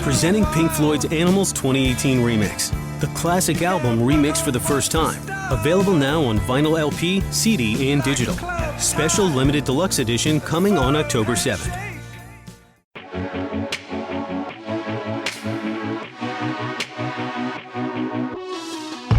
Presenting Pink Floyd's Animals 2018 remix. The classic album remixed for the first time. Available now on vinyl LP, CD, and digital. Special limited deluxe edition coming on October 7th.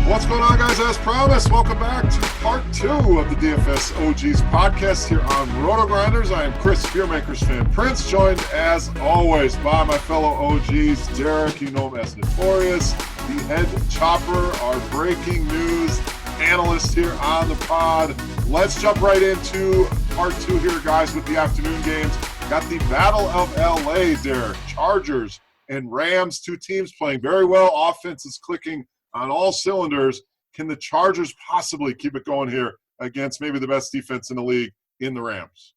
What's going on, guys? As promised, welcome back to part 2 of the DFS OGs podcast here on RotoGrinders. I am Chris, Spearmakers fan Prince, joined as always by my fellow OGs, Derek, you know him as Notorious, the head chopper, our breaking news analyst here on the pod. Let's jump right into part 2 here, guys, with the afternoon games. Got the Battle of LA, Derek. Chargers and Rams, two teams playing very well. Offense is clicking on all cylinders. Can the Chargers possibly keep it going here against maybe the best defense in the league in the Rams?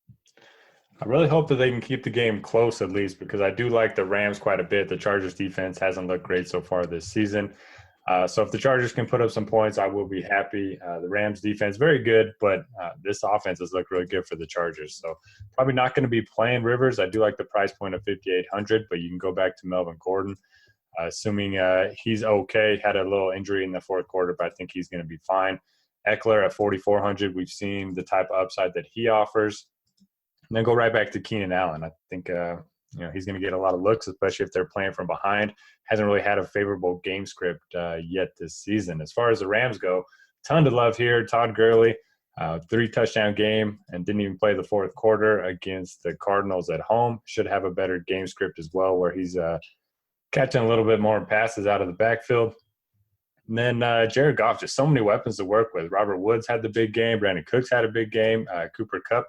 I really hope that they can keep the game close at least, because I do like the Rams quite a bit. The Chargers defense hasn't looked great so far this season. So if the Chargers can put up some points, I will be happy. The Rams defense, very good, but this offense has looked really good for the Chargers. So probably not going to be playing Rivers. I do like the price point of $5,800, but you can go back to Melvin Gordon. Assuming he's okay, had a little injury in the fourth quarter, but I think he's going to be fine. Eckler at 4,400, we've seen the type of upside that he offers. And then go right back to Keenan Allen. I think he's going to get a lot of looks, especially if they're playing from behind. Hasn't really had a favorable game script yet this season. As far as the Rams go, ton to love here. Todd Gurley, 3-touchdown game, and didn't even play the fourth quarter against the Cardinals at home. Should have a better game script as well, where he's catching a little bit more passes out of the backfield. And then Jared Goff, just so many weapons to work with. Robert Woods had the big game. Brandon Cooks had a big game. Cooper Kupp,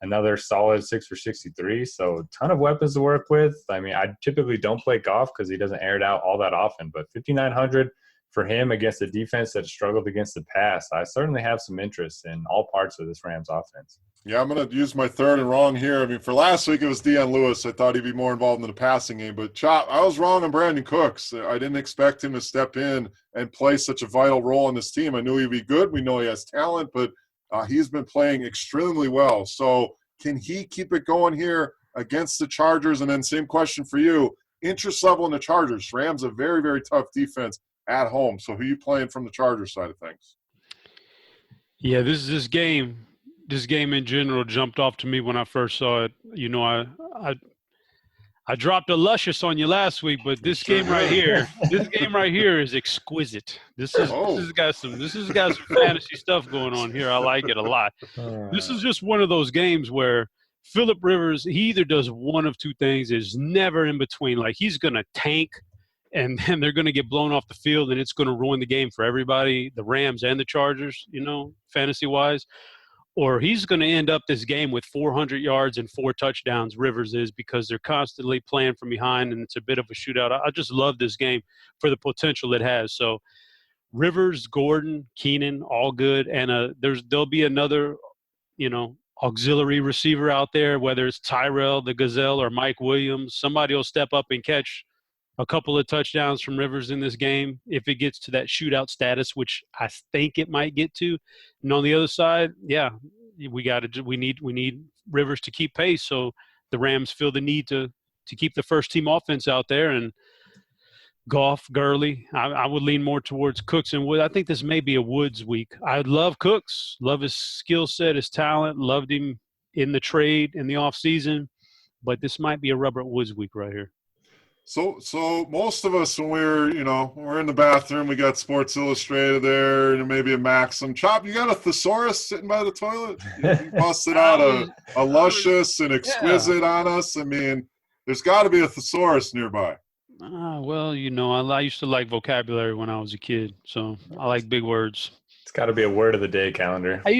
another solid 6 for 63. So a ton of weapons to work with. I mean, I typically don't play Goff because he doesn't air it out all that often. But 5,900 for him against a defense that struggled against the pass, I certainly have some interest in all parts of this Rams offense. Yeah, I'm going to use my third and wrong here. I mean, for last week, it was Deion Lewis. I thought he'd be more involved in the passing game. But, Chop, I was wrong on Brandon Cooks. I didn't expect him to step in and play such a vital role on this team. I knew he'd be good. We know he has talent, but he's been playing extremely well. So can he keep it going here against the Chargers? And then same question for you. Interest level in the Chargers. Rams a very, very tough defense at home. So who are you playing from the Chargers side of things? Yeah, this game in general jumped off to me when I first saw it. You know, I dropped a luscious on you last week, but this game right here is exquisite. This has got some fantasy stuff going on here. I like it a lot. This is just one of those games where Phillip Rivers, he either does one of two things, is never in between. Like, he's going to tank, and then they're going to get blown off the field, and it's going to ruin the game for everybody, the Rams and the Chargers, you know, fantasy-wise. Or he's going to end up this game with 400 yards and 4 touchdowns, Rivers is, because they're constantly playing from behind, and it's a bit of a shootout. I just love this game for the potential it has. So Rivers, Gordon, Keenan, all good. And there'll be another, auxiliary receiver out there, whether it's Tyrell, the Gazelle, or Mike Williams. Somebody will step up and catch a couple of touchdowns from Rivers in this game if it gets to that shootout status, which I think it might get to. And on the other side, yeah, we need Rivers to keep pace. So the Rams feel the need to keep the first team offense out there. And Goff, Gurley, I would lean more towards Cooks and Wood. I think this may be a Woods week. I love Cooks, love his skill set, his talent, loved him in the trade in the offseason, but this might be a Robert Woods week right here. So most of us, when we're in the bathroom, we got Sports Illustrated there, and maybe a Maxim. Chop, you got a thesaurus sitting by the toilet? You busted out a luscious and exquisite on us. I mean, there's got to be a thesaurus nearby. Well, I used to like vocabulary when I was a kid, so I like big words. It's got to be a word of the day calendar. I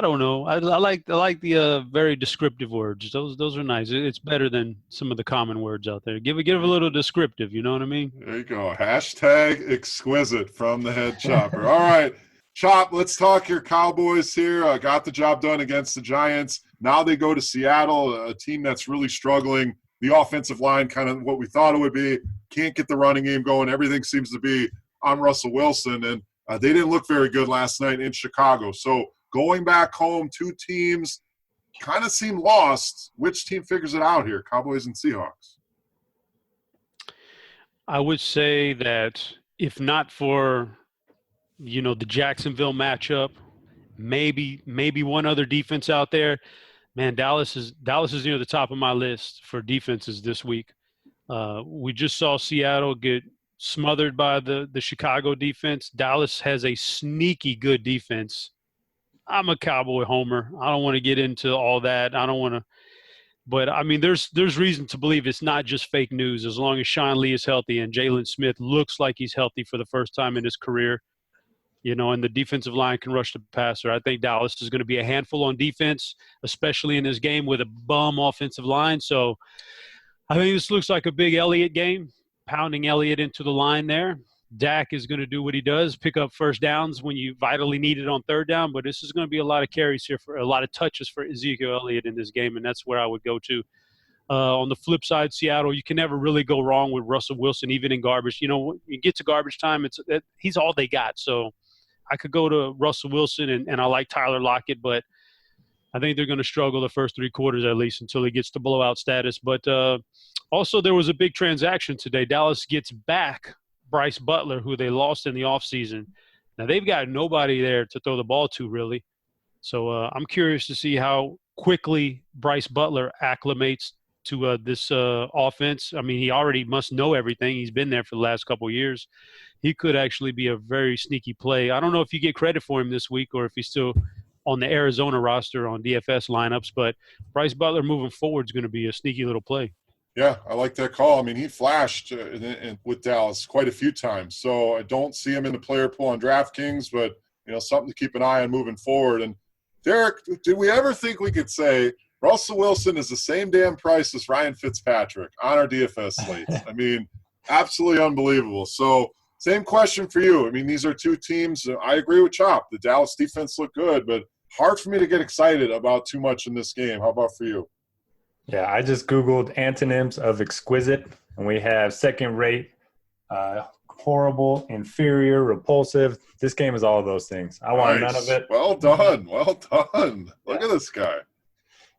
don't know. I like the very descriptive words. Those are nice. It's better than some of the common words out there. Give a little descriptive. You know what I mean? There you go. # exquisite from the head chopper. All right, Chop. Let's talk your Cowboys here. Got the job done against the Giants. Now they go to Seattle, a team that's really struggling. The offensive line, kind of what we thought it would be, can't get the running game going. Everything seems to be on Russell Wilson, and they didn't look very good last night in Chicago. So going back home, two teams kind of seem lost. Which team figures it out here, Cowboys and Seahawks? I would say that if not for, the Jacksonville matchup, maybe one other defense out there, man, Dallas is near the top of my list for defenses this week. We just saw Seattle get smothered by the Chicago defense. Dallas has a sneaky good defense. I'm a Cowboy homer. I don't want to get into all that. I don't want to. But, I mean, there's reason to believe it's not just fake news as long as Sean Lee is healthy and Jalen Smith looks like he's healthy for the first time in his career, and the defensive line can rush the passer. I think Dallas is going to be a handful on defense, especially in this game with a bum offensive line. So I think this looks like a big Elliott game, pounding Elliott into the line there. Dak is going to do what he does, pick up first downs when you vitally need it on third down, but this is going to be a lot of carries here for a lot of touches for Ezekiel Elliott in this game, and that's where I would go to. On the flip side, Seattle, you can never really go wrong with Russell Wilson, even in garbage. When you get to garbage time, he's all they got. So I could go to Russell Wilson, and I like Tyler Lockett, but I think they're going to struggle the first three quarters at least until he gets to blowout status. But also there was a big transaction today. Dallas gets back Bryce Butler, who they lost in the offseason. Now, they've got nobody there to throw the ball to, really. So I'm curious to see how quickly Bryce Butler acclimates to this offense. I mean, he already must know everything. He's been there for the last couple of years. He could actually be a very sneaky play. I don't know if you get credit for him this week or if he's still on the Arizona roster on DFS lineups, but Bryce Butler moving forward is going to be a sneaky little play. Yeah, I like that call. I mean, he flashed with Dallas quite a few times. So I don't see him in the player pool on DraftKings, but, something to keep an eye on moving forward. And, Derek, did we ever think we could say Russell Wilson is the same damn price as Ryan Fitzpatrick on our DFS slates? I mean, absolutely unbelievable. So same question for you. I mean, these are two teams. I agree with Chop. The Dallas defense looked good, but hard for me to get excited about too much in this game. How about for you? Yeah, I just Googled antonyms of exquisite, and we have second-rate, horrible, inferior, repulsive. This game is all of those things. I want none of it. Well done. Well done. Look at this guy.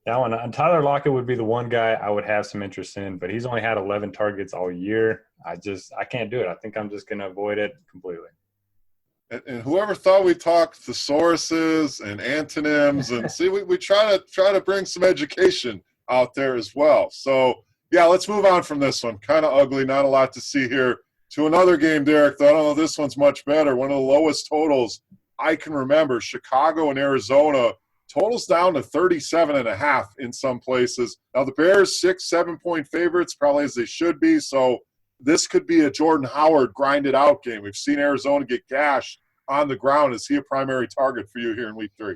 Yeah, Tyler Lockett would be the one guy I would have some interest in, but he's only had 11 targets all year. I can't do it. I think I'm just going to avoid it completely. And whoever thought we'd talk thesauruses and antonyms and see, we try to bring some education out there as well. So, yeah, let's move on from this one. Kind of ugly, not a lot to see here. To another game, Derek, though I don't know this one's much better. One of the lowest totals I can remember, Chicago and Arizona. Totals down to 37.5 in some places. Now, the Bears, 6-7-point favorites, probably as they should be. So this could be a Jordan Howard grinded-out game. We've seen Arizona get gashed on the ground. Is he a primary target for you here in Week 3?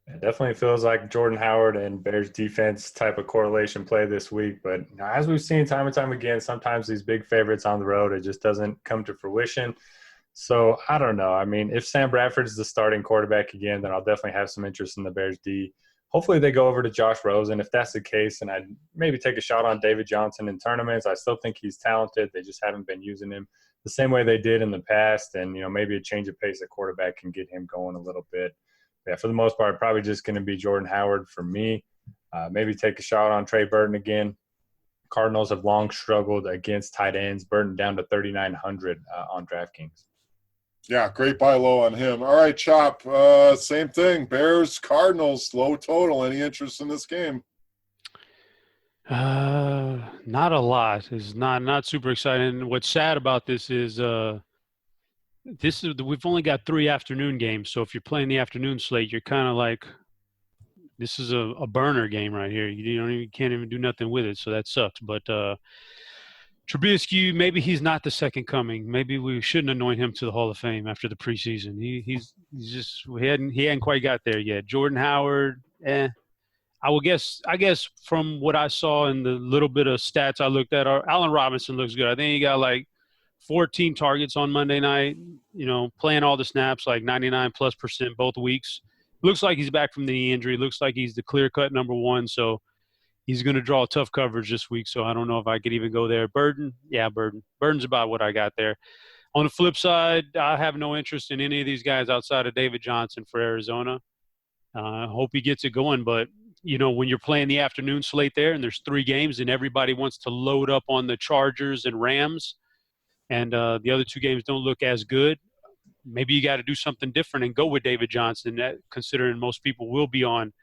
It definitely feels like Jordan Howard and Bears defense type of correlation play this week. But as we've seen time and time again, sometimes these big favorites on the road, it just doesn't come to fruition. So I don't know. I mean, if Sam Bradford's the starting quarterback again, then I'll definitely have some interest in the Bears D. Hopefully they go over to Josh Rosen. If that's the case, and I'd maybe take a shot on David Johnson in tournaments. I still think he's talented. They just haven't been using him the same way they did in the past. And, maybe a change of pace at quarterback can get him going a little bit. Yeah, for the most part, probably just going to be Jordan Howard for me. Maybe take a shot on Trey Burton again. Cardinals have long struggled against tight ends. Burton down to 3,900 on DraftKings. Yeah, great buy low on him. All right, Chop, same thing. Bears, Cardinals, low total. Any interest in this game? Not a lot. It's not super exciting. What's sad about this is we've only got 3 afternoon games. So if you're playing the afternoon slate, you're kind of like, this is a burner game right here. You can't even do nothing with it. So that sucks. But Trubisky, maybe he's not the second coming. Maybe we shouldn't anoint him to the Hall of Fame after the preseason. He's just he hadn't quite got there yet. Jordan Howard, I guess from what I saw in the little bit of stats I looked at, Allen Robinson looks good. I think he got like 14 targets on Monday night, playing all the snaps, like 99+% both weeks. Looks like he's back from the knee injury. Looks like he's the clear-cut number one. So he's going to draw tough coverage this week. So I don't know if I could even go there. Burton. Burton's about what I got there. On the flip side, I have no interest in any of these guys outside of David Johnson for Arizona. I hope he gets it going. But, when you're playing the afternoon slate there and there's 3 games and everybody wants to load up on the Chargers and Rams, and the other two games don't look as good, maybe you got to do something different and go with David Johnson, considering most people will be on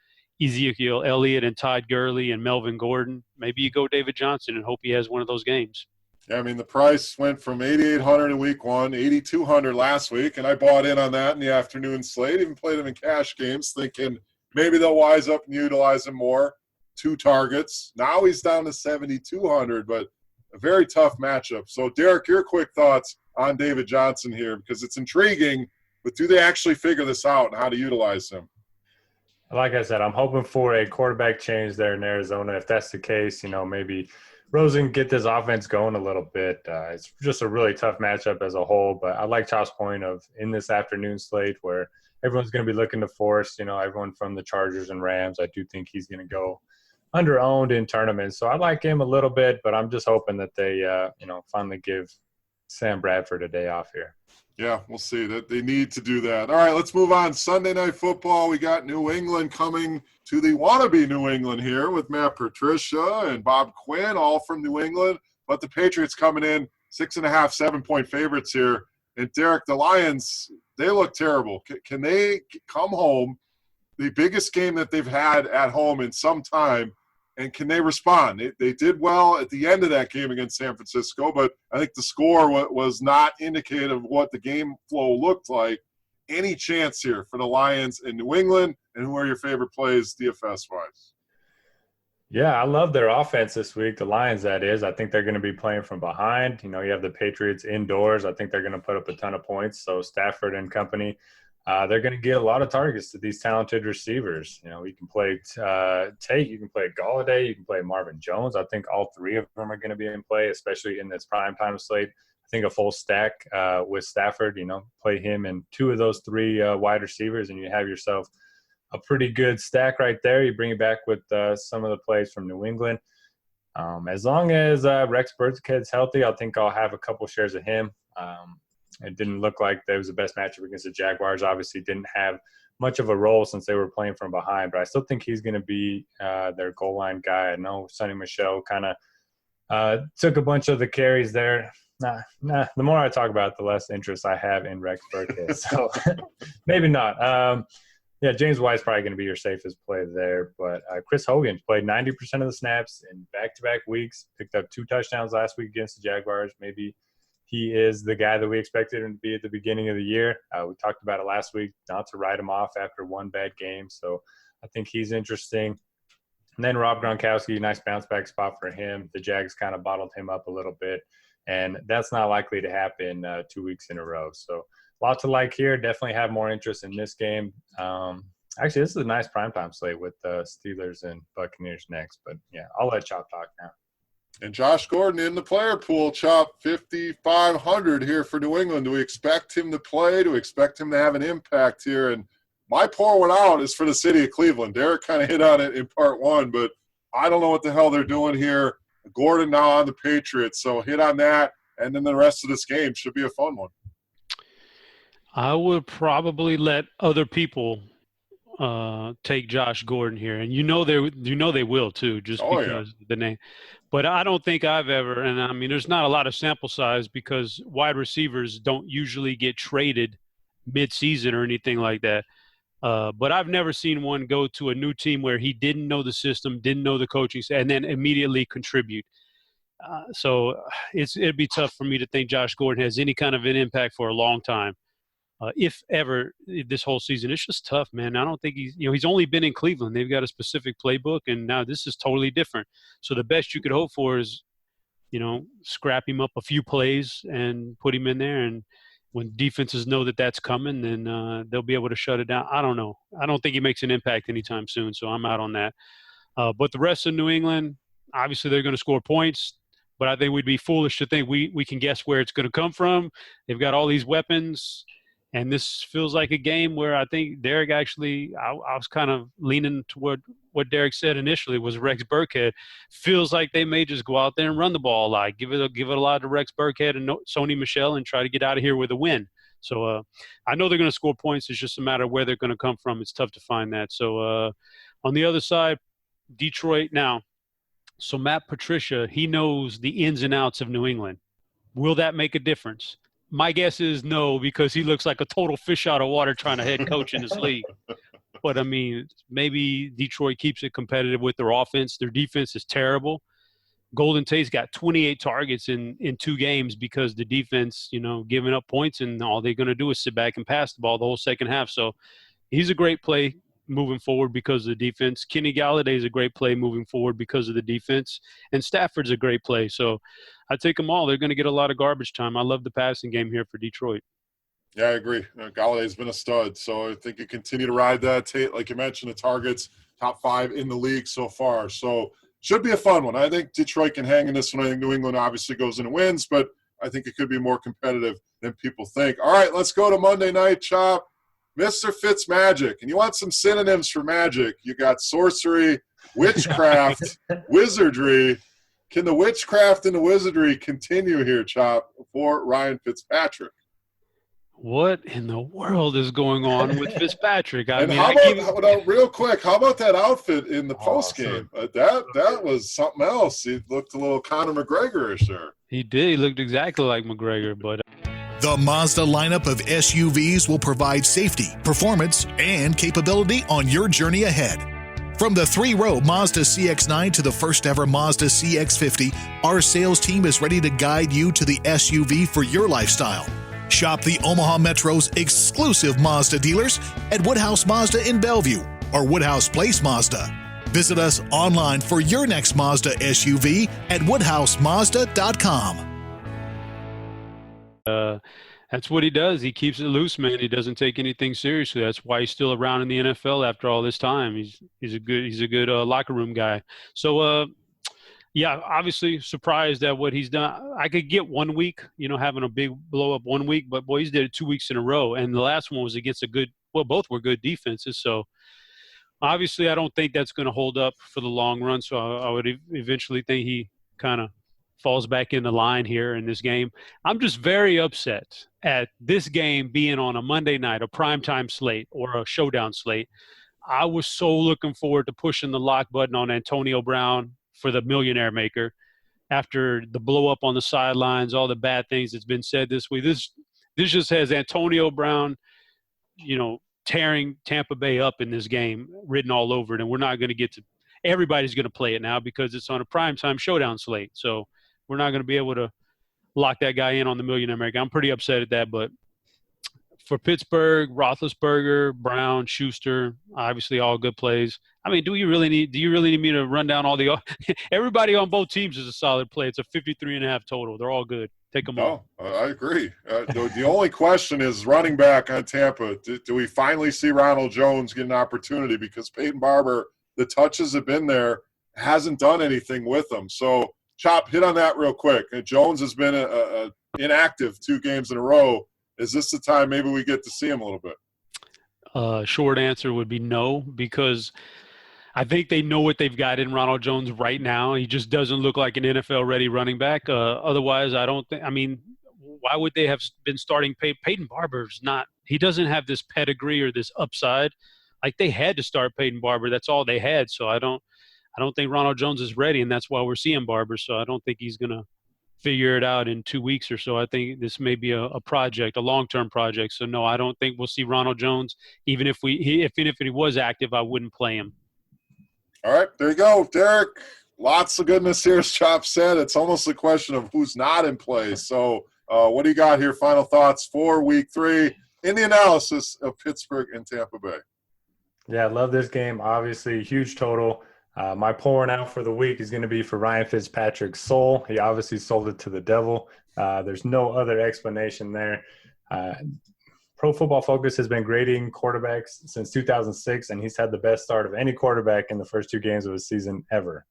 Ezekiel Elliott and Todd Gurley and Melvin Gordon. Maybe you go David Johnson and hope he has one of those games. Yeah, I mean, the price went from $8,800 in week one, $8,200 last week, and I bought in on that in the afternoon slate, even played him in cash games, thinking maybe they'll wise up and utilize him more. 2 targets. Now he's down to $7,200, but a very tough matchup. So, Derek, your quick thoughts on David Johnson here, because it's intriguing, but do they actually figure this out and how to utilize him? Like I said, I'm hoping for a quarterback change there in Arizona. If that's the case, maybe Rosen get this offense going a little bit. It's just a really tough matchup as a whole, but I like Chop's point of in this afternoon slate where everyone's going to be looking to force, everyone from the Chargers and Rams. I do think he's going to go under-owned in tournaments. So I like him a little bit, but I'm just hoping that they, finally give Sam Bradford a day off here. Yeah, we'll see. That they need to do that. All right, let's move on. Sunday Night Football. We got New England coming to the wannabe New England here with Matt Patricia and Bob Quinn, all from New England. But the Patriots coming in 6.5, 7-point favorites here. And Derek, the Lions, they look terrible. Can they come home, the biggest game that they've had at home in some time, and can they respond? They did well at the end of that game against San Francisco, but I think the score was not indicative of what the game flow looked like. Any chance here for the Lions in New England, and who are your favorite plays DFS-wise? Yeah, I love their offense this week, the Lions, that is. I think they're going to be playing from behind. You have the Patriots indoors. I think they're going to put up a ton of points. So Stafford and company, they're going to get a lot of targets to these talented receivers. You can play Tate, you can play Galladay, you can play Marvin Jones. I think all 3 of them are going to be in play, especially in this primetime slate. I think a full stack with Stafford, play him and 2 of those 3 wide receivers, and you have yourself a pretty good stack right there. You bring it back with some of the plays from New England. As long as Rex Burkhead's healthy, I think I'll have a couple shares of him. It didn't look like that was the best matchup against the Jaguars. Obviously didn't have much of a role since they were playing from behind, but I still think he's going to be their goal line guy. I know Sonny Michel kind of took a bunch of the carries there. The more I talk about it, the less interest I have in Rex Burkhead. So maybe not. James White's probably going to be your safest play there, but Chris Hogan played 90% of the snaps in back-to-back weeks, picked up 2 touchdowns last week against the Jaguars. Maybe he is the guy that we expected him to be at the beginning of the year. We talked about it last week, not to write him off after 1 bad game. So I think he's interesting. And then Rob Gronkowski, nice bounce back spot for him. The Jags kind of bottled him up a little bit, and that's not likely to happen 2 weeks in a row. So a lot to like here. Definitely have more interest in this game. Actually, this is a nice primetime slate with the Steelers and Buccaneers next. But, yeah, I'll let Chop talk now. And Josh Gordon in the player pool, Chop, 5,500 here for New England. Do we expect him to play? Do we expect him to have an impact here? And my pour one out is for the city of Cleveland. Derek kind of hit on it in part 1, but I don't know what the hell they're doing here. Gordon now on the Patriots, so hit on that, and then the rest of this game should be a fun one. I would probably let other people take Josh Gordon here, and they will too, just because of the name. But I don't think I've ever, and I mean, there's not a lot of sample size because wide receivers don't usually get traded mid-season or anything like that. But I've never seen one go to a new team where he didn't know the system, didn't know the coaching, and then immediately contribute. So it'd be tough for me to think Josh Gordon has any kind of an impact for a long time. If ever this whole season. It's just tough, man. I don't think he's only been in Cleveland. They've got a specific playbook, and now this is totally different. So the best you could hope for is, scrap him up a few plays and put him in there. And when defenses know that that's coming, then they'll be able to shut it down. I don't know. I don't think he makes an impact anytime soon, so I'm out on that. But the rest of New England, obviously they're going to score points, but I think we'd be foolish to think we can guess where it's going to come from. They've got all these weapons. And this feels like a game where I think Derek actually – I was kind of leaning toward what Derek said initially was Rex Burkhead. Feels like they may just go out there and run the ball a lot, give it a lot to Rex Burkhead and Sony Michel and try to get out of here with a win. So I know they're going to score points. It's just a matter of where they're going to come from. It's tough to find that. So on the other side, Detroit now. So Matt Patricia, he knows the ins and outs of New England. Will that make a difference? My guess is no, because he looks like a total fish out of water trying to head coach in this league. But, I mean, maybe Detroit keeps it competitive with their offense. Their defense is terrible. Golden Tate's got 28 targets in 2 games because the defense, giving up points, and all they're going to do is sit back and pass the ball the whole second half. So he's a great play moving forward because of the defense. Kenny Galladay is a great play moving forward because of the defense. And Stafford's a great play. So I take them all. They're going to get a lot of garbage time. I love the passing game here for Detroit. Yeah, I agree. Galladay's been a stud, so I think you continue to ride that. Tate, like you mentioned, the targets, top 5 in the league so far. So should be a fun one. I think Detroit can hang in this one. I think New England obviously goes in and wins, but I think it could be more competitive than people think. All right, let's go to Monday Night Chop. Mr. Fitzmagic. And you want some synonyms for magic. You got sorcery, witchcraft, wizardry. Can the witchcraft and the wizardry continue here, Chop, for Ryan Fitzpatrick? What in the world is going on with Fitzpatrick? Real quick, how about that outfit in the postgame? That was something else. He looked a little Conor McGregor-ish there. He did. He looked exactly like McGregor, but the Mazda lineup of SUVs will provide safety, performance, and capability on your journey ahead. From the 3-row Mazda CX-9 to the first-ever Mazda CX-50, our sales team is ready to guide you to the SUV for your lifestyle. Shop the Omaha Metro's exclusive Mazda dealers at Woodhouse Mazda in Bellevue or Woodhouse Place Mazda. Visit us online for your next Mazda SUV at woodhousemazda.com. That's what he does. He keeps it loose, man. He doesn't take anything seriously. That's why he's still around in the NFL after all this time. He's a good locker room guy. So yeah, obviously surprised at what he's done. I could get 1 week, having a big blow up 1 week, but boy, he's did it 2 weeks in a row. And the last one was against both were good defenses. So obviously I don't think that's going to hold up for the long run. So I would eventually think he kind of falls back in the line here in this game. I'm just very upset at this game being on a Monday night, a primetime slate or a showdown slate. I was so looking forward to pushing the lock button on Antonio Brown for the Millionaire Maker after the blow up on the sidelines, all the bad things that's been said this week. This just has Antonio Brown, tearing Tampa Bay up in this game written all over it. And we're not going to get to – everybody's going to play it now because it's on a primetime showdown slate. So we're not going to be able to lock that guy in on the Millionaire Maker. I'm pretty upset at that, but for Pittsburgh, Roethlisberger, Brown, Schuster, obviously all good plays. I mean, do you really need me to run down all the – everybody on both teams is a solid play. It's a 53.5 total. They're all good. Take them all. I agree. The only question is running back on Tampa. Do we finally see Ronald Jones get an opportunity? Because Peyton Barber, the touches have been there, hasn't done anything with them. So, Chop, hit on that real quick. Jones has been inactive 2 games in a row. Is this the time maybe we get to see him a little bit? Short answer would be no, because I think they know what they've got in Ronald Jones right now. He just doesn't look like an NFL-ready running back. Otherwise, I don't think – I mean, why would they have been starting Peyton Barber's not – he doesn't have this pedigree or this upside. Like, they had to start Peyton Barber. That's all they had. So I don't think Ronald Jones is ready, and that's why we're seeing Barber. So I don't think he's going to figure it out in 2 weeks or so. I think this may be a project, a long-term project. So, no, I don't think we'll see Ronald Jones. Even if he was active, I wouldn't play him. All right, there you go, Derek. Lots of goodness here, as Chop said. It's almost a question of who's not in play. So what do you got here? Final thoughts for Week 3 in the analysis of Pittsburgh and Tampa Bay. Yeah, I love this game. Obviously, huge total. My pouring out for the week is going to be for Ryan Fitzpatrick's soul. He obviously sold it to the devil. There's no other explanation there. Pro Football Focus has been grading quarterbacks since 2006, and he's had the best start of any quarterback in the first 2 games of his season ever.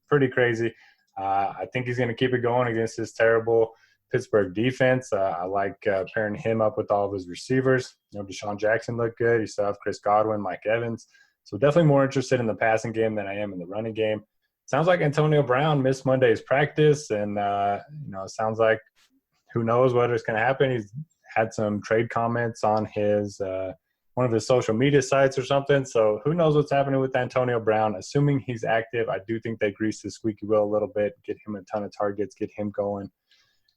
Pretty crazy. I think he's going to keep it going against this terrible Pittsburgh defense. I like pairing him up with all of his receivers. Deshaun Jackson looked good. You still have Chris Godwin, Mike Evans. So definitely more interested in the passing game than I am in the running game. Sounds like Antonio Brown missed Monday's practice, and it sounds like who knows what is going to happen. He's had some trade comments on his one of his social media sites or something. So who knows what's happening with Antonio Brown. Assuming he's active, I do think they grease the squeaky wheel a little bit, get him a ton of targets, get him going.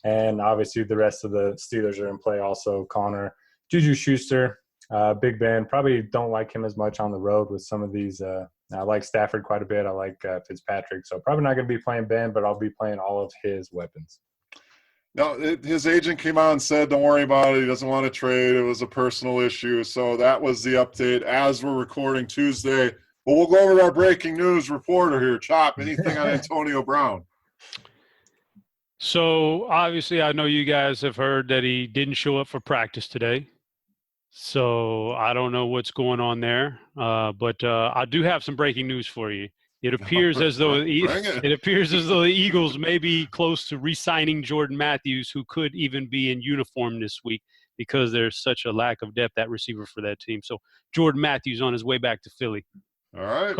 And obviously the rest of the Steelers are in play also. Connor, Juju Schuster, Big Ben. Probably don't like him as much on the road with some of these. I like Stafford quite a bit. I like Fitzpatrick. So probably not going to be playing Ben, but I'll be playing all of his weapons. No, his agent came out and said, don't worry about it. He doesn't want to trade. It was a personal issue. So that was the update as we're recording Tuesday. But we'll go over to our breaking news reporter here. Chop, anything on Antonio Brown? So obviously I know you guys have heard that he didn't show up for practice today. So I don't know what's going on there. But I do have some breaking news for you. It appears as though the Eagles may be close to re-signing Jordan Matthews, who could even be in uniform this week because there's such a lack of depth at receiver for that team. So Jordan Matthews on his way back to Philly. All right.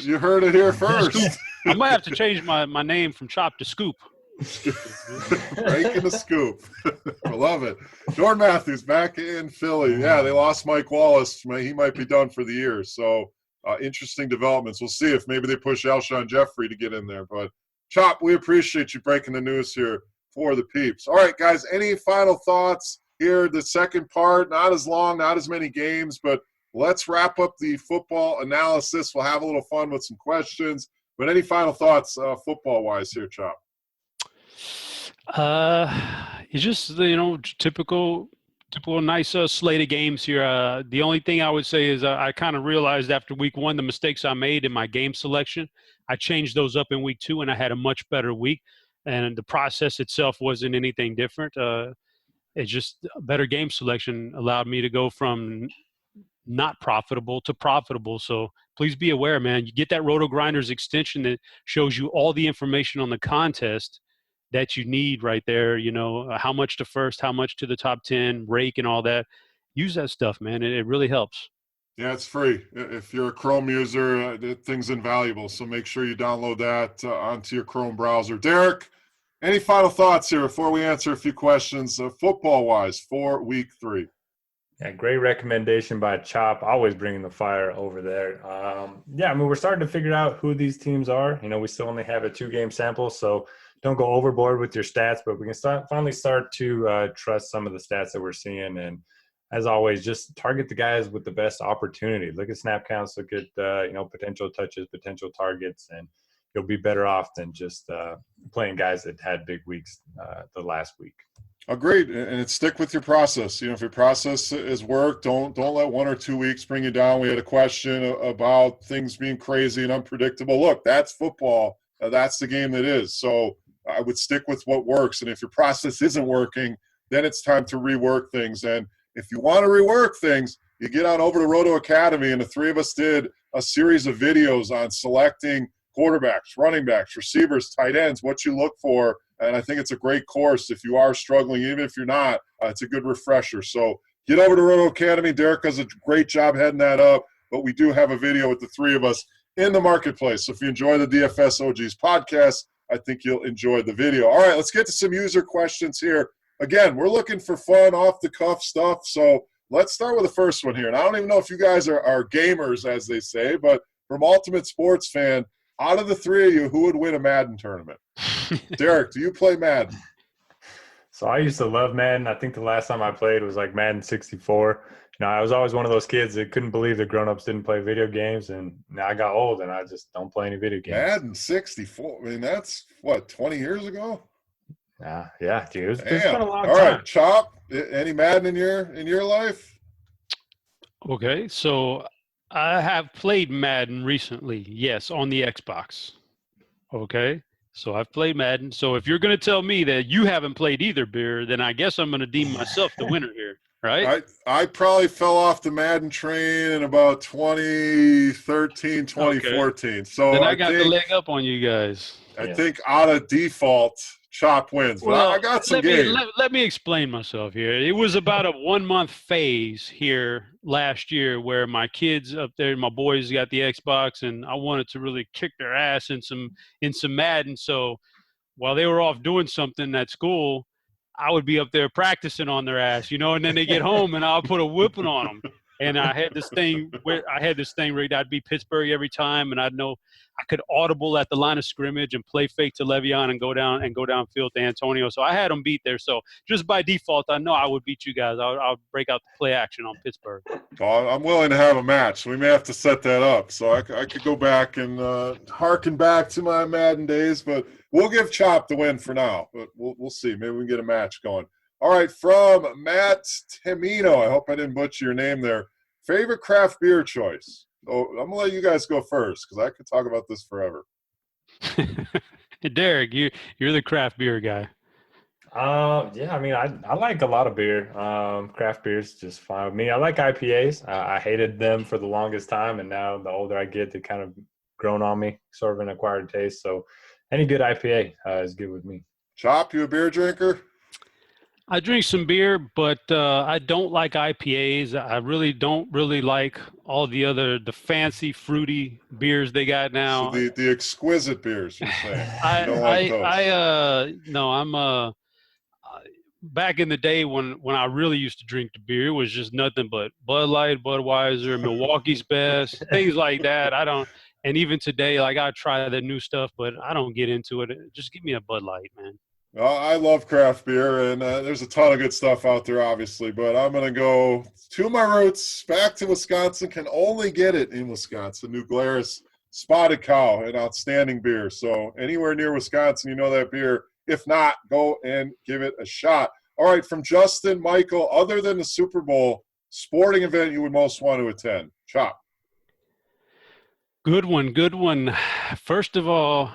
You heard it here first. I might have to change my name from Chop to Scoop. Breaking the scoop. I love it. Jordan Matthews back in Philly. Yeah, they lost Mike Wallace. He might be done for the year. So interesting developments. We'll see if maybe they push Alshon Jeffrey to get in there. But Chop, we appreciate you breaking the news here for the peeps. All right, guys, any final thoughts here? The second part, not as long, not as many games, but let's wrap up the football analysis. We'll have a little fun with some questions. But any final thoughts football-wise here, Chop? It's just, typical nice slate of games here. The only thing I would say is I kind of realized after week one the mistakes I made in my game selection. I changed those up in week two, and I had a much better week. And the process itself wasn't anything different. It's just a better game selection allowed me to go from not profitable to profitable. So please be aware, man. You get that RotoGrinders extension that shows you all the information on the contest that you need right there, how much to first, how much to the top 10, rake and all that. Use that stuff, man. It really helps. Yeah, it's free. If you're a Chrome user, the thing's invaluable. So make sure you download that onto your Chrome browser. Derek, any final thoughts here before we answer a few questions football-wise for week 3? Yeah, great recommendation by Chop. Always bringing the fire over there. We're starting to figure out who these teams are. We still only have a 2-game sample, so don't go overboard with your stats, but we can finally start to trust some of the stats that we're seeing. And as always, just target the guys with the best opportunity. Look at snap counts, look at, potential touches, potential targets, and you'll be better off than just playing guys that had big weeks the last week. Agreed, and stick with your process. If your process is work, don't let 1 or 2 weeks bring you down. We had a question about things being crazy and unpredictable. Look, that's football. That's the game that is. So I would stick with what works. And if your process isn't working, then it's time to rework things. And if you want to rework things, you get on over to Roto Academy, and the 3 of us did a series of videos on selecting quarterbacks, running backs, receivers, tight ends, what you look for. And I think it's a great course if you are struggling. Even if you're not, it's a good refresher. So get over to Roto Academy. Derek does a great job heading that up. But we do have a video with the 3 of us in the marketplace. So if you enjoy the DFS OGs podcast, I think you'll enjoy the video. All right, let's get to some user questions here. Again, we're looking for fun, off-the-cuff stuff. So let's start with the first one here. And I don't even know if you guys are gamers, as they say, but from Ultimate Sports Fan, out of the 3 of you, who would win a Madden tournament? Derek, do you play Madden? So I used to love Madden. I think the last time I played was like Madden 64. I was always one of those kids that couldn't believe that grown-ups didn't play video games, and now I got old and I just don't play any video games. Madden 64. I mean, that's, 20 years ago? Yeah, dude. It's been a long time. All right, Chop, any Madden in your life? Okay, so I have played Madden recently, yes, on the Xbox. Okay, so I've played Madden. So if you're going to tell me that you haven't played either, Beer, then I guess I'm going to deem myself the winner here. Right? I probably fell off the Madden train in about 2013, 2014. Okay. So then I got the leg up on you guys. I think out of default, Chop wins. But I got some games. Let me explain myself here. It was about a 1-month phase here last year where my kids up there, my boys got the Xbox, and I wanted to really kick their ass in some Madden. So while they were off doing something at school, I would be up there practicing on their ass, and then they get home and I'll put a whipping on them. And I had this thing where I'd be Pittsburgh every time, and I'd know I could audible at the line of scrimmage and play fake to Le'Veon and go downfield to Antonio. So I had them beat there. So just by default, I know I would beat you guys. I'll break out the play action on Pittsburgh. Well, I'm willing to have a match. We may have to set that up. So I could go back and harken back to my Madden days, but we'll give Chop the win for now. But we'll see. Maybe we can get a match going. All right, from Matt Temino. I hope I didn't butcher your name there. Favorite craft beer choice? Oh, I'm going to let you guys go first because I could talk about this forever. Derek, you're the craft beer guy. Yeah, I mean, I like a lot of beer. Craft beer is just fine with me. I like IPAs. I hated them for the longest time, and now the older I get, they kind of grown on me, sort of an acquired taste. So any good IPA is good with me. Chop, you a beer drinker? I drink some beer, but I don't like IPAs. I really don't like all the fancy fruity beers they got now. So the exquisite beers, you're saying. No, back in the day when I really used to drink the beer, it was just nothing but Bud Light, Budweiser, Milwaukee's Best, things like that. And even today, like I try the new stuff, but I don't get into it. Just give me a Bud Light, man. Well, I love craft beer, and there's a ton of good stuff out there, obviously. But I'm going to go to my roots, back to Wisconsin. Can only get it in Wisconsin. New Glarus Spotted Cow, an outstanding beer. So anywhere near Wisconsin, you know that beer. If not, go and give it a shot. All right, from Justin Michael, other than the Super Bowl, sporting event you would most want to attend? Chop. Good one. First of all,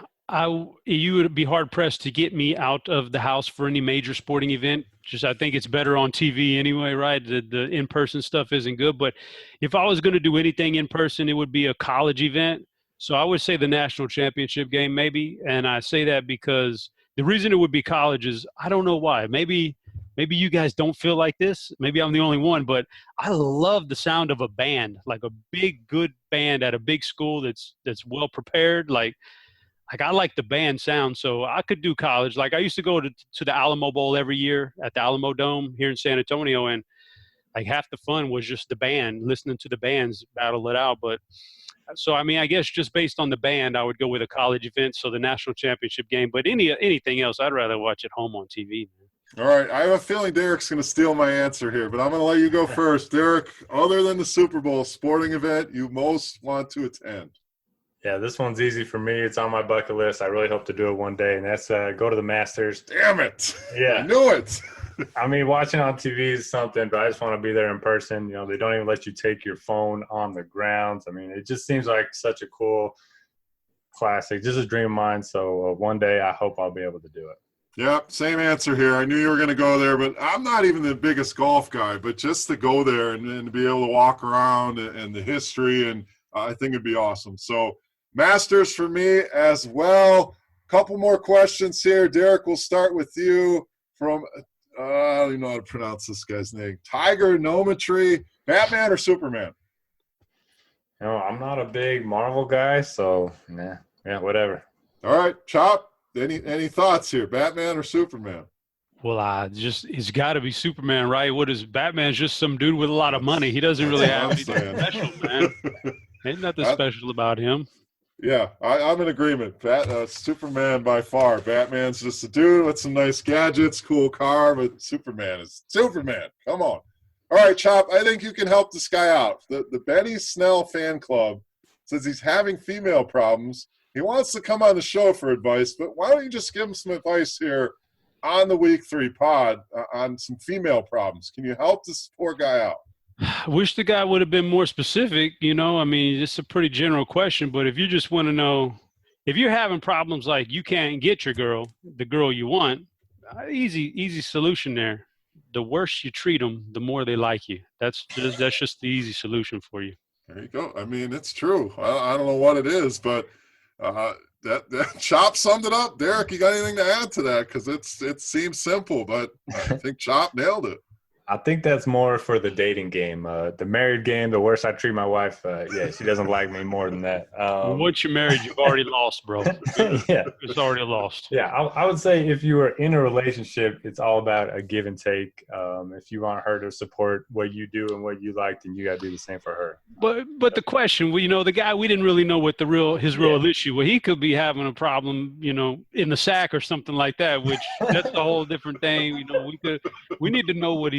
you would be hard-pressed to get me out of the house for any major sporting event. I think it's better on TV anyway, right? The in-person stuff isn't good. But if I was going to do anything in person, it would be a college event. So I would say the national championship game maybe. And I say that because the reason it would be college is I don't know why. Maybe you guys don't feel like this. Maybe I'm the only one. But I love the sound of a band, like a big, good band at a big school that's well prepared. Like I like the band sound, so I could do college. Like I used to go to the Alamo Bowl every year at the Alamo Dome here in San Antonio, and like half the fun was just the band, listening to the bands battle it out. But so, I mean, I guess just based on the band, I would go with a college event, so the national championship game. But anything else, I'd rather watch at home on TV. All right, I have a feeling Derek's going to steal my answer here, but I'm going to let you go first. Derek, other than the Super Bowl, sporting event you most want to attend? Yeah, this one's easy for me. It's on my bucket list. I really hope to do it one day, and that's go to the Masters. Damn it. Yeah. I knew it. I mean, watching on TV is something, but I just want to be there in person. You know, they don't even let you take your phone on the grounds. I mean, it just seems like such a cool classic, just a dream of mine. So one day I hope I'll be able to do it. Yeah, same answer here. I knew you were going to go there, but I'm not even the biggest golf guy. But just to go there and to be able to walk around and the history, and I think it'd be awesome. So Masters for me as well. Couple more questions here. Derek, we'll start with you from I don't even know how to pronounce this guy's name. Tiger Nometry, Batman or Superman? You know, I'm not a big Marvel guy, so yeah, whatever. All right, Chop. Any thoughts here? Batman or Superman? Well, it's got to be Superman, right? What is Batman's just some dude with a lot of money. He doesn't really have anything special, man. Ain't nothing special about him. Yeah, I'm in agreement. Superman by far. Batman's just a dude with some nice gadgets, cool car, but Superman is Superman. Come on. All right, Chop, I think you can help this guy out. The Benny Snell fan club says he's having female problems. He wants to come on the show for advice, but why don't you just give him some advice here on the Week 3 pod on some female problems? Can you help this poor guy out? I wish the guy would have been more specific. You know, I mean, it's a pretty general question, but if you just want to know, if you're having problems like you can't get your girl, the girl you want, easy solution there. The worse you treat them, the more they like you. That's just the easy solution for you. There you go. I mean, it's true. I don't know what it is, but that Chop summed it up. Derek, you got anything to add to that? Because it seems simple, but I think Chop nailed it. I think that's more for the dating game. The married game, the worse I treat my wife, yeah, she doesn't like me more than that. Well, once you're married, you've already lost, bro. Yeah. It's already lost. Yeah, I would say if you are in a relationship, it's all about a give and take. If you want her to support what you do and what you like, then you got to do the same for her. But the question, the guy, we didn't really know what his real issue. Well, he could be having a problem, in the sack or something like that, which that's a whole different thing. We need to know what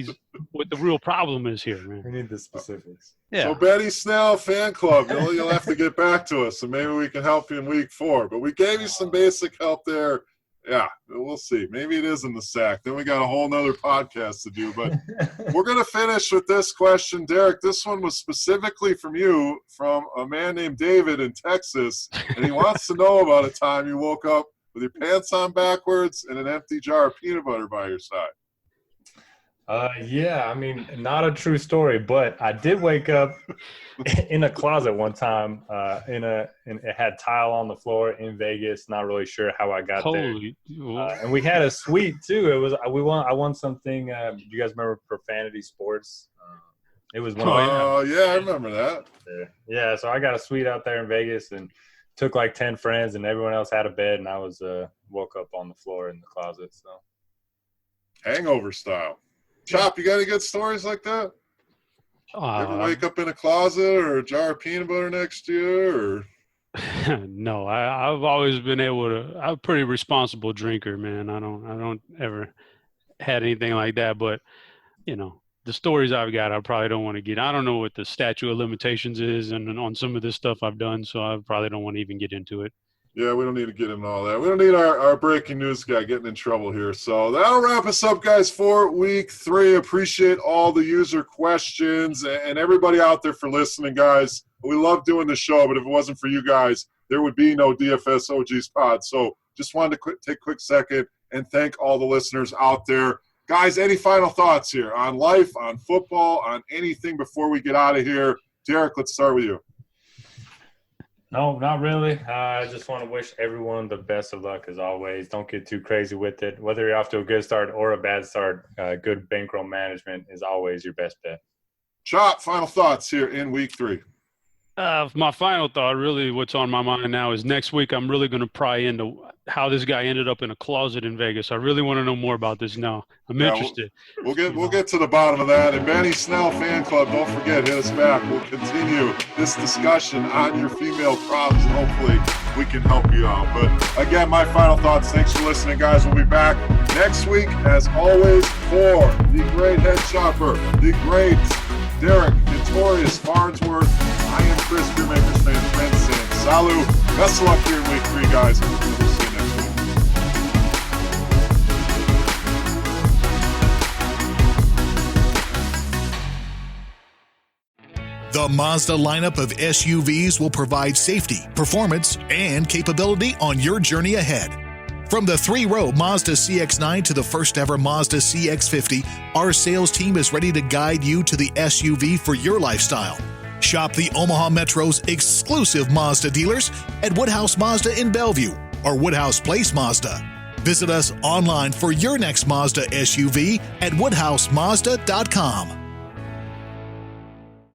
the real problem is here, man. We need the specifics. Yeah. So Betty Snell fan club, you'll have to get back to us, and maybe we can help you in week 4. But we gave you some basic help there. Yeah, we'll see. Maybe it is in the sack. Then we got a whole nother podcast to do. But we're going to finish with this question. Derek, this one was specifically from you, from a man named David in Texas. And he wants to know about a time you woke up with your pants on backwards and an empty jar of peanut butter by your side. Yeah, I mean, not a true story, but I did wake up in a closet one time. And it had tile on the floor in Vegas. Not really sure how I got there. And we had a suite too. I won something. Do you guys remember Profanity Sports? It was one. Oh yeah, I remember that. Yeah, so I got a suite out there in Vegas and took like 10 friends, and everyone else had a bed, and I was woke up on the floor in the closet. So hangover style. Chop, you got any good stories like that? You ever wake up in a closet or a jar of peanut butter next to you? Or No, I've always been able to. I'm a pretty responsible drinker, man. I don't ever had anything like that. But the stories I've got, I probably don't want to get. I don't know what the statute of limitations is, and on some of this stuff I've done, so I probably don't want to even get into it. Yeah, we don't need to get into all that. We don't need our breaking news guy getting in trouble here. So that'll wrap us up, guys, for week 3. Appreciate all the user questions and everybody out there for listening, guys. We love doing the show, but if it wasn't for you guys, there would be no DFS OGs pod. So just wanted to take a quick second and thank all the listeners out there. Guys, any final thoughts here on life, on football, on anything before we get out of here? Derek, let's start with you. No, not really. I just want to wish everyone the best of luck as always. Don't get too crazy with it. Whether you're off to a good start or a bad start, good bankroll management is always your best bet. Chop, final thoughts here in week 3. My final thought, really what's on my mind now, is next week I'm really going to pry into how this guy ended up in a closet in Vegas. I really want to know more about this now. I'm interested. We'll get to the bottom of that. And Benny Snell fan club, don't forget, hit us back. We'll continue this discussion on your female props, and hopefully we can help you out. But again, my final thoughts. Thanks for listening, guys. We'll be back next week, as always, for the great head chopper, the great Derek Notorious Farnsworth. I am Chris, Beermakers fan, friends saying salut. Best of luck here in week 3, guys. We'll see you next week. The Mazda lineup of SUVs will provide safety, performance, and capability on your journey ahead. From the 3-row Mazda CX-9 to the first ever Mazda CX-50, our sales team is ready to guide you to the SUV for your lifestyle. Shop the Omaha Metro's exclusive Mazda dealers at Woodhouse Mazda in Bellevue or Woodhouse Place Mazda. Visit us online for your next Mazda SUV at woodhousemazda.com.